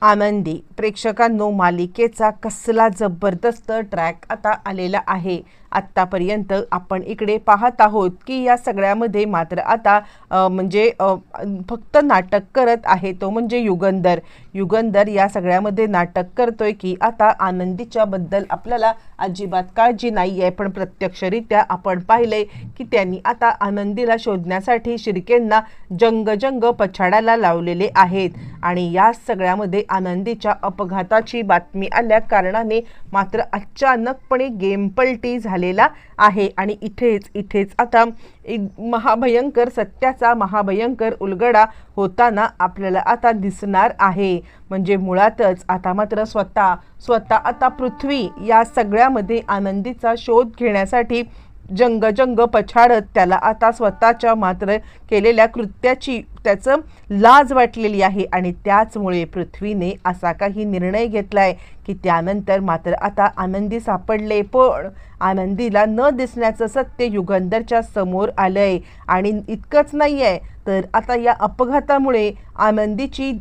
आनंदी प्रेक्षकांनो, मालिकेचा कसला जबरदस्त ट्रॅक आता आलेला आहे। आत्तापर्यंत आपण इकडे पाहत आहोत की या सगळ्यामध्ये मात्र आता फक्त नाटक करत आहे तो म्हणजे युगंधर या सगळ्यामध्ये नाटक करतोय की आता आनंदीच्या बद्दल आपल्याला अजिबात काळजी नाही आहे। पण प्रत्यक्षरित्या आपण पाहिले की त्यांनी आता आनंदीला शोधण्यासाठी शिर्केंना जंग पछाडायला लावलेले आहेत आणि या सगळ्यामध्ये आनंदीच्या अपघाताची बातमी आल्या कारणाने मात्र अचानकपणे गेम पलटी झालेला आहे आणि इथेच आता एक सत्याचा महाभयंकर उलगडा होताना आपल्याला आता दिसणार आहे। म्हणजे मुळातच आता मात्र स्वतः आता पृथ्वी या सगळ्यामध्ये आनंदीचा शोध घेण्यासाठी जंग पछाडत त्याला आता स्वतःच्या मात्र केलेल्या कृत्याची त्याचं लाज वाटलेली आहे आणि त्याचमुळे पृथ्वीने असा काही निर्णय घेतलाय की त्यानंतर मात्र आता आनंदी सापडले, पण आनंदीला न दिसण्याचं सत्य युगंधरच्या समोर आलंय। आणि इतकंच नाही आहे तर आता या अपघातामुळे आनंदीची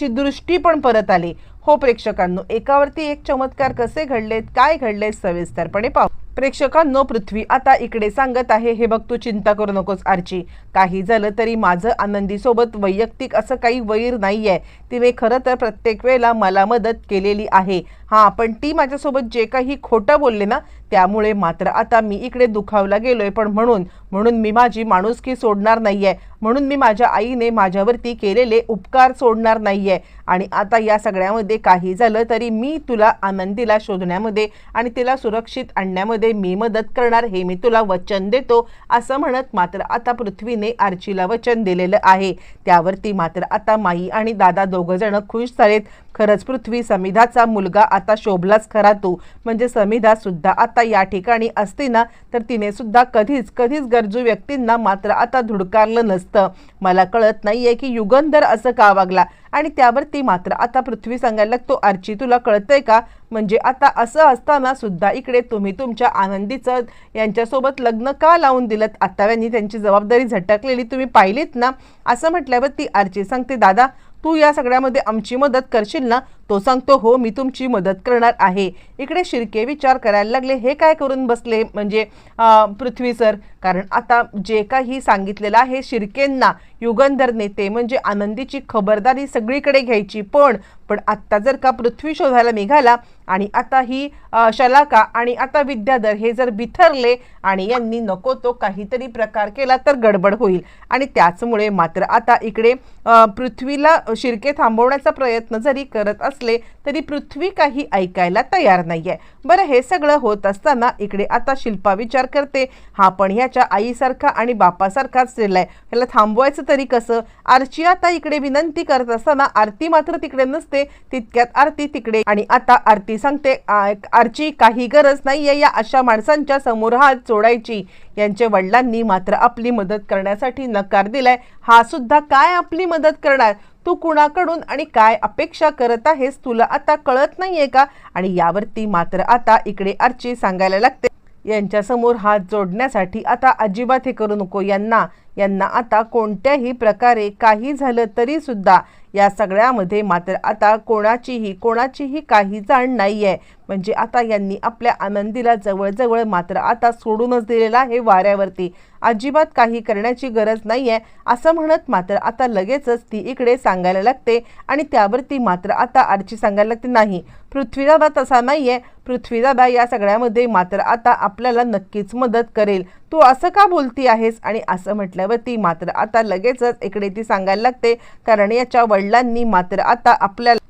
दृष्टी पण परत आली। हो प्रेक्षकांनो, एकावरती एक चमत्कार कसे घडलेत, काय घडले सविस्तरपणे पाहू। प्रेक्षकांनो, पृथ्वी आता इकडे सांगत आहे, हे बघ तू चिंता करू नकोस आर्ची, काही झालं तरी माझं आनंदीसोबत वैयक्तिक असं काही वैर नाही आहे। तिने खरं तर प्रत्येक वेळेला मला मदत केलेली आहे। हां, पण ती माझ्यासोबत जे काही खोटं बोलले ना त्यामुळे मात्र आता मी इकडे दुखावला गेलोय। पण म्हणून मी माझी माणुसकी सोडणार नाहीये, म्हणून मी माझ्या आईने माझ्यावरती केलेले उपकार सोडणार नाहीये। आणि आता या सगळ्यामध्ये काही झालं तरी मी तुला आनंदीला शोधण्यामध्ये आणि तिला सुरक्षित आणण्यामध्ये मी मदत करणार, हे मी तुला वचन देतो, असं म्हणत मात्र आता पृथ्वीने आर्चीला वचन दिलेलं आहे। त्यावरती मात्र आता माई आणि दादा दोघंजण खुश झालेत। खरंच पृथ्वी, समिधाचा मुलगा आता शोभलाच खरा तू। म्हणजे समिधा सुद्धा आता या ठिकाणी असती ना तर तिने सुद्धा कधीच गरजू व्यक्तींना मात्र आता धुडकारलं नसतं। मला कळत नाहीये की युगंधर असं का वागला। आणि त्यावरती मात्र आता पृथ्वी सांगायला लागतो, आर्ची तुला कळतंय का, म्हणजे आता असं असताना सुद्धा इकडे तुम्ही तुमच्या आनंदीचं यांच्यासोबत लग्न का लावून दिलत, आता त्यांनी त्यांची जबाबदारी झटकलेली तुम्ही पाहिलीत ना, असं म्हटल्यावरती आर्ची सांगते, दादा तू या सगळ्यामध्ये आमची मदत करशील ना। तो सांगतो, हो मी तुमची मदत करणार आहे। इकडे शिर्के विचार करायला लागले, हे काय करून बसले म्हणजे पृथ्वी सर, कारण आता जे काही सांगितलेलं आहे शिर्केंना युगंधरने ते म्हणजे आनंदीची खबरदारी सगळीकडे घ्यायची। पण आत्ता जर का पृथ्वी शोधायला निघाला आणि आता ही शलाका आणि आता विद्याधर हे जर बिथरले आणि यांनी नको तो काहीतरी प्रकार केला तर गडबड होईल। आणि त्याचमुळे मात्र आता इकडे पृथ्वीला शिर्के थांबवण्याचा प्रयत्न जरी करत असले तरी पृथ्वी काही ऐकायला तयार नाहीये। बरं, हे सगळं होत असताना इकडे आता शिल्पा विचार करते, हा पण ह्याच्या आईसारखा आणि बापासारखाच दिलाय, ह्याला थांबवायचं तरी कसं। आर्ची आता इकडे विनंती करत असताना आरती मात्र तिकडे नसते, तितक्यात आरती तिकडे आणि आता आरती सांगते, आर्ची काही गरज नाहीये या अशा माणसांच्या समोर हात जोडायची। यांच्या वडिलांनी मात्र आपली मदत करण्यासाठी नकार दिलाय, हा सुद्धा काय आपली मदत करणार, तू कुणाकडून आणि काय अपेक्षा करत आहेस, तुला आता कळत नाहीये का। आणि यावरती मात्र आता इकडे आर्ची सांगायला लागते, यांच्या समोर हात जोडण्यासाठी आता अजिबात हे करू नको, यांना आता कोणत्याही प्रकारे काही झालं तरी सुद्धा या सगळ्यामध्ये मात्र आता कोणाचीही काही जाण नाहीये। म्हणजे आता यांनी आपल्या आनंदीला जवळ मात्र आता सोडूनच दिलेला आहे वाऱ्यावरती, अजिबात काही करण्याची गरज नाहीये असं म्हणत मात्र आता लगेचच ती इकडे सांगायला लागते। आणि त्यावरती मात्र आता आर्ची सांगायला लागते, नाही पृथ्वीदादा तसा नाहीये, पृथ्वीदादा या सगळ्यामध्ये मात्र आता आपल्याला नक्कीच मदत करेल, तू असं का बोलती आहेस। आणि असं म्हटल्यावरती मात्र आता लगेचच इकडे ती सांगायला लागते, कारण याच्या वडिलांनी मात्र आता आपल्याला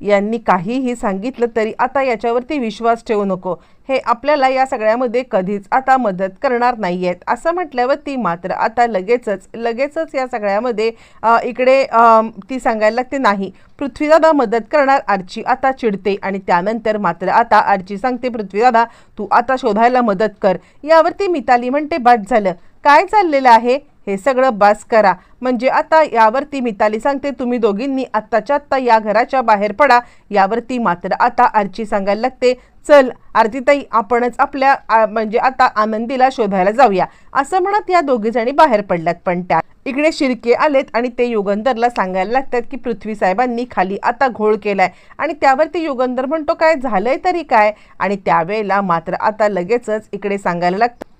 यांनी काहीही सांगितलं तरी आता याच्यावरती विश्वास ठेवू नको, हे आपल्याला या सगळ्यामध्ये कधीच आता मदत करणार नाहीयेत। असं म्हटल्यावरती मात्र आता लगेचच या सगळ्यामध्ये इकडे ती सांगायला लागते, नाही पृथ्वीदादा मदत करणार। आर्ची आता चिडते आणि त्यानंतर मात्र आता आर्ची सांगते, पृथ्वीदादा तू आता शोधायला मदत कर। यावरती मिताली म्हणते, बस झालं, काय चाललेलं आहे हे सगळं बस करा। म्हणजे आता यावरती मिताली सांगते, तुम्ही दोघींनी आत्ताच्या आत्ता या घराच्या बाहेर पडा। यावरती मात्र आता आर्ची सांगायला लागते, चल आरतीताई आपणच आपल्या म्हणजे आता आनंदीला शोधायला जाऊया असं म्हणत या दोघी जणी बाहेर पडल्यात. पण त्या इकडे शिर्के आलेत आणि ते युगंधरला सांगायला लागतात की पृथ्वी साहेबांनी खाली आता घोळ केलाय. आणि त्यावरती युगंधर म्हणतो काय झालंय तरी काय. आणि त्यावेळेला मात्र आता लगेचच इकडे सांगायला लागतं,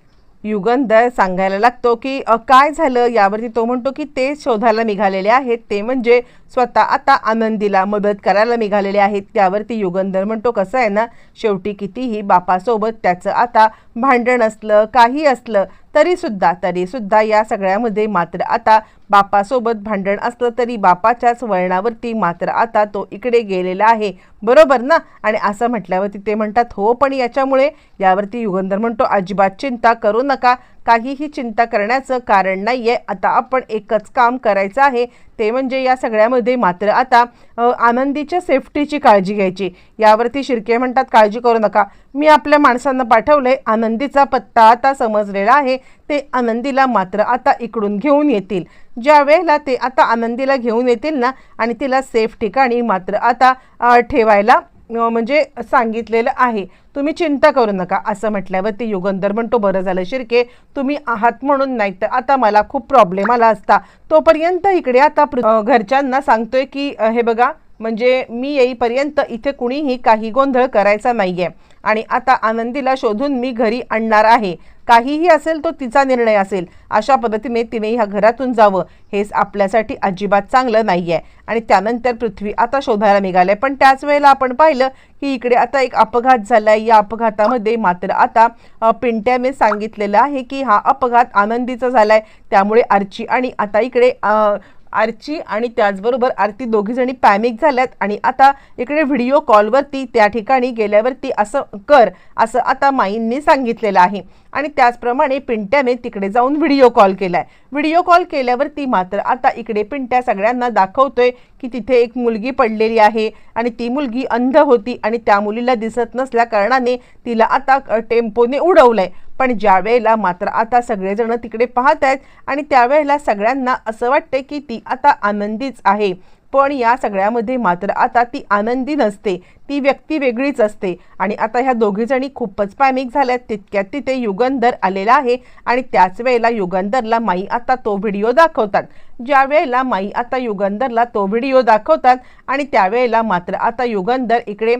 युगंधर सांगायला लागतो की काय झालं. यावरती तो म्हणतो की ते शोधायला निघालेले आहेत, ते म्हणजे स्वतः आता आनंदीला मदत करायला निघालेले आहेत. त्यावरती युगंधर म्हणतो कसं आहे ना, शेवटी कितीही बापासोबत त्याचं आता भांडण असलं काही असलं तरीसुद्धा या सगळ्यामध्ये मात्र आता बापासोबत भांडण असलं तरी बापाच्याच वळणावरती मात्र आता तो इकडे गेलेला आहे, बरोबर ना. आणि असं म्हटल्यावरती ते म्हणतात हो, पण याच्यामुळे यावरती युगंधर म्हणतो अजिबात चिंता करू नका, काहीही चिंता करण्याचं कारण नाही आहे. आता आपण एकच काम करायचं आहे, ते म्हणजे या सगळ्यामध्ये मात्र आता आनंदीच्या सेफ्टीची काळजी घ्यायची. यावरती शिर्के म्हणतात काळजी करू नका, मी आपल्या माणसांना पाठवलंय, आनंदीचा पत्ता आता समजलेला आहे, ते आनंदीला मात्र आता इकडून घेऊन येतील. ज्या वेळेला ते आता आनंदीला घेऊन येतील ना आणि तिला सेफ ठिकाणी मात्र आता ठेवायला म्हणजे सांगितलेलं आहे, तुम्ही चिंता करू नका असं म्हटल्यावरती युगंधर म्हणतो बरं झालं शिर्के तुम्ही आहात म्हणून, नाही तर आता मला खूप प्रॉब्लेम आला असता. तोपर्यंत इकडे आता घरच्यांना सांगतोय की हे बघा म्हणजे मी येईपर्यंत इथे कुणीही काही गोंधळ करायचा नाहीये आणि आता आनंदीला शोधून मी घरी आणणार आहे, काहीही असेल तो तिचा निर्णय असेल, अशा पद्धतीने तिने ह्या घरातून जावं, हेच आपल्यासाठी अजिबात चांगलं नाहीये. आणि त्यानंतर पृथ्वी आता शोधायला निघाले. पण त्याच वेळेला आपण पाहिलं की इकडे आता एक अपघात झालाय. या अपघातामध्ये मात्र आता पिंट्याने सांगितलेलं आहे की हा अपघात आनंदीचा झालाय, त्यामुळे आर्ची आणि आता इकडे आर्ची आणि त्याचबरोबर आरती दोघी जणी पॅनिक झाल्यात. आणि आता इकडे व्हिडिओ कॉलवरती त्या ठिकाणी गेल्यावरती असं कर असं आता माईंनी सांगितलेलं आहे. आणि त्याचप्रमाणे पिंट्याने तिकडे जाऊन व्हिडिओ कॉल केलाय. व्हिडिओ कॉल केल्यावरती मात्र आता इकडे पिंट्या सगळ्यांना दाखवतोय की तिथे एक मुलगी पडलेली आहे आणि ती मुलगी अंध होती आणि त्या मुलीला दिसत नसल्या कारणाने तिला आता टेम्पोने उडवलंय. पण ज्या वेळेला मात्र आता सगळेजण तिकडे पाहत आहेत आणि त्यावेळेला सगळ्यांना असं वाटते की ती आता आनंदीच आहे. पण या सगळ्यामध्ये मात्र आता ती आनंदी नसते, ती व्यक्ती वेगळीच असते. आणि आता ह्या दोघी जणी खूपच पॅनिक झाल्यात. तितक्यात तिथे युगंधर आलेला आहे आणि त्याच वेळेला युगंधरला माई आता तो व्हिडिओ दाखवतात. ज्या वेळेला माई आता युगंधरला तो व्हिडिओ दाखवतात आणि त्यावेळेला मात्र आता युगंधर इकडे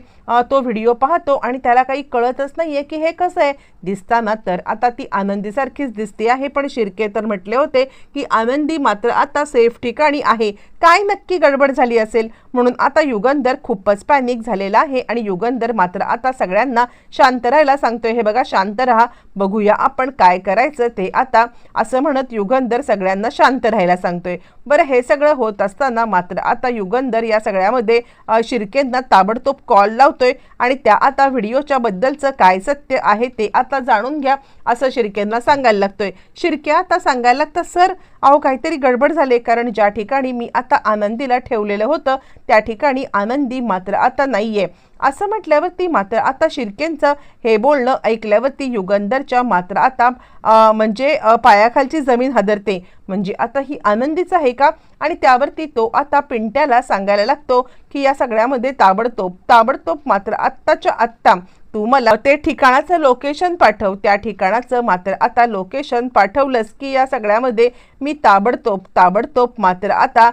तो व्हिडिओ पाहतो आणि त्याला काही कळतच नाहीये की हे कसं आहे. दिसताना तर आता ती आनंदीसारखीच दिसते आहे, पण शिर्के तर म्हटले होते की आनंदी मात्र आता सेफ ठिकाणी आहे, काय नक्की गडबड झाली असेल. म्हणून आता युगंधर खूपच पॅनिक झालेला आहे आणि युगंधर मात्र आता सगळ्यांना शांत राहायला सांगतोय. हे बघा शांत राहा, बघूया आपण काय करायचं ते आता, असं म्हणत युगंधर सगळ्यांना शांत राहायला सांगतोय. बरं हे सगळं होत असताना मात्र आता युगंधर या सगळ्यामध्ये शिर्केंना ताबडतोब कॉल लावतोय आणि त्या आता व्हिडिओच्या बद्दलचं काय सत्य आहे ते आता जाणून घ्या असं शिर्केंना सांगायला लागतोय. शिर्के आता सांगायला लागतं सर अहो काहीतरी गडबड झाले, कारण ज्या ठिकाणी मी आता आनंदीला ठेवलेलं होतं त्या ठिकाणी आनंदी मात्र आता नाहीये. असं म्हटल्यावरती मात्र आता शिर्केंचं हे बोलणं ऐकल्यावरती युगंधरच्या मात्र आता म्हणजे पायाखालची जमीन हादरते. म्हणजे आता ही आनंदीच आहे का. आणि त्यावरती तो आता पिंट्याला सांगायला लागतो की या सगळ्यामध्ये ताबडतोब मात्र आत्ताच्या आत्ता तू मला ते ठिकाणाचं लोकेशन पाठव. त्या ठिकाणाचं मात्र आता लोकेशन पाठवलंस की या सगळ्यामध्ये मी ताबडतोब मात्र आता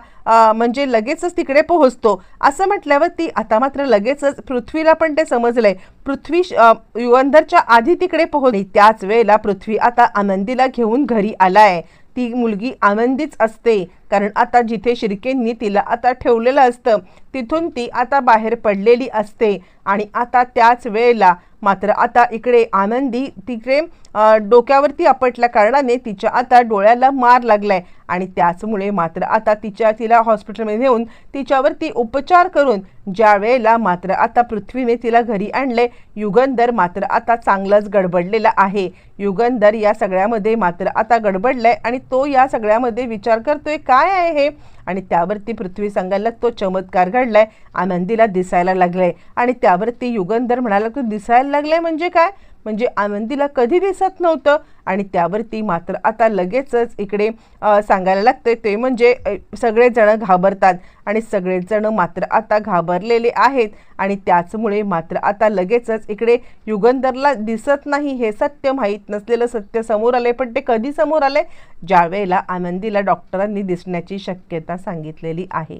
म्हणजे लगेचच तिकडे पोहोचतो. असं म्हटल्यावरती आता मात्र लगेचच पृथ्वीला पण ते समजलंय. पृथ्वी युगंधरच्या आधी तिकडे पोहोचली. त्याच वेळेला पृथ्वी आता आनंदीला घेऊन घरी आलाय. ती मुलगी आनंदीच असते, कारण आता जिथे शिर्केंनी तिला आता ठेवलेलं असतं तिथून ती आता बाहेर पडलेली असते. आणि आता त्याच वेळेला मात्र आता इकडे आनंदी तिकडे डोक्यावरती आपटल्या कारणाने तिच्या आता डोळ्याला मार लागलाय आणि त्याचमुळे मात्र आता तिला हॉस्पिटलमध्ये नेऊन तिच्यावरती उपचार करून ज्या वेळेला मात्र आता पृथ्वीने तिला घरी आणले. युगंधर मात्र आता चांगलंच गडबडलेला आहे. युगंधर या सगळ्यामध्ये मात्र आता गडबडलाय आणि तो या सगळ्यामध्ये विचार करतोय काय आहे हे. आणि त्यावरती पृथ्वी सांगायला तो चमत्कार घडलाय, आनंदीला दिसायला लागलाय. आणि त्यावरती युगंधर म्हणाला तू दिसायला लागलाय म्हणजे काय, म्हणजे आनंदीला कधी दिसत नव्हतं आणि त्यावरती मात्र आता लगेचच इकडे सांगायला लागते ते म्हणजे सगळेजण घाबरतात आणि सगळेजण मात्र आता घाबरलेले आहेत आणि त्याचमुळे मात्र आता लगेचच इकडे युगंधरला दिसत नाही हे सत्य, माहीत नसलेलं सत्य समोर आले. पण ते कधी समोर आले? ज्या वेळेला आनंदीला डॉक्टरांनी दिसण्याची शक्यता सांगितलेली आहे.